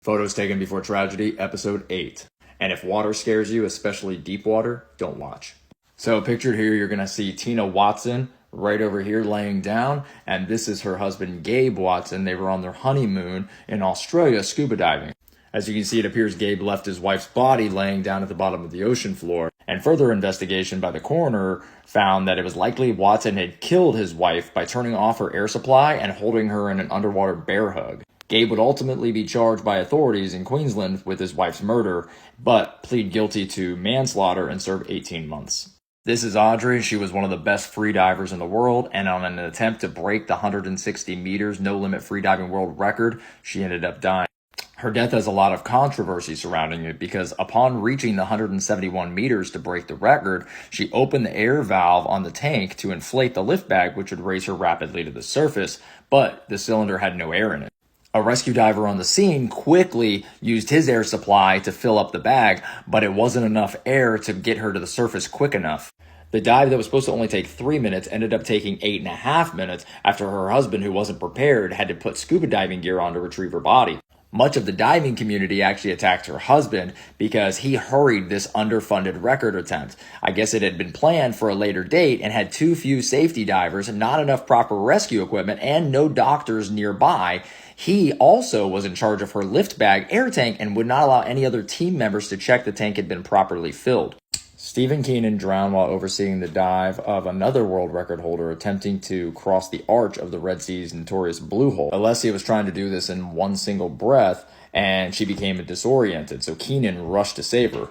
Photos taken before tragedy, episode 8. And if water scares you, especially deep water, don't watch. So pictured here, you're going to see Tina Watson right over here laying down. And this is her husband, Gabe Watson. They were on their honeymoon in Australia scuba diving. As you can see, it appears Gabe left his wife's body laying down at the bottom of the ocean floor. And further investigation by the coroner found that it was likely Watson had killed his wife by turning off her air supply and holding her in an underwater bear hug. Gabe would ultimately be charged by authorities in Queensland with his wife's murder, but plead guilty to manslaughter and serve 18 months. This is Audrey. She was one of the best freedivers in the world, and on an attempt to break the 160 meters no-limit freediving world record, she ended up dying. Her death has a lot of controversy surrounding it because upon reaching the 171 meters to break the record, she opened the air valve on the tank to inflate the lift bag, which would raise her rapidly to the surface, but the cylinder had no air in it. A rescue diver on the scene quickly used his air supply to fill up the bag, but it wasn't enough air to get her to the surface quick enough. The dive that was supposed to only take 3 minutes ended up taking 8.5 minutes after her husband, who wasn't prepared, had to put scuba diving gear on to retrieve her body. Much of the diving community actually attacked her husband because he hurried this underfunded record attempt. I guess it had been planned for a later date and had too few safety divers, not enough proper rescue equipment, and no doctors nearby. He also was in charge of her lift bag air tank and would not allow any other team members to check the tank had been properly filled. Stephen Keenan drowned while overseeing the dive of another world record holder attempting to cross the arch of the Red Sea's notorious Blue Hole. Alessia was trying to do this in one single breath, and she became disoriented, so Keenan rushed to save her.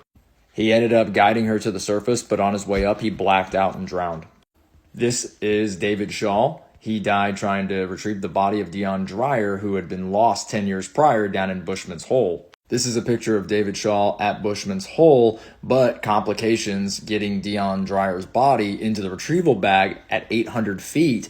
He ended up guiding her to the surface, but on his way up, he blacked out and drowned. This is David Shaw. He died trying to retrieve the body of Dion Dreyer, who had been lost 10 years prior down in Bushman's Hole. This is a picture of David Shaw at Bushman's Hole, but complications getting Dion Dreyer's body into the retrieval bag at 800 feet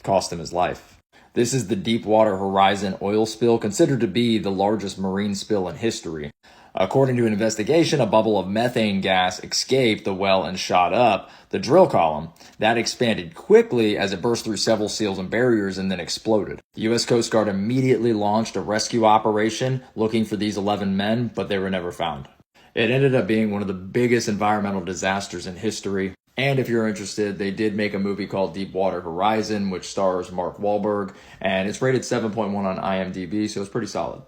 cost him his life. This is the Deepwater Horizon oil spill, considered to be the largest marine spill in history. According to an investigation, a bubble of methane gas escaped the well and shot up the drill column. That expanded quickly as it burst through several seals and barriers and then exploded. The U.S. Coast Guard immediately launched a rescue operation looking for these 11 men, but they were never found. It ended up being one of the biggest environmental disasters in history. And if you're interested, they did make a movie called Deepwater Horizon, which stars Mark Wahlberg, and it's rated 7.1 on IMDb, so it's pretty solid.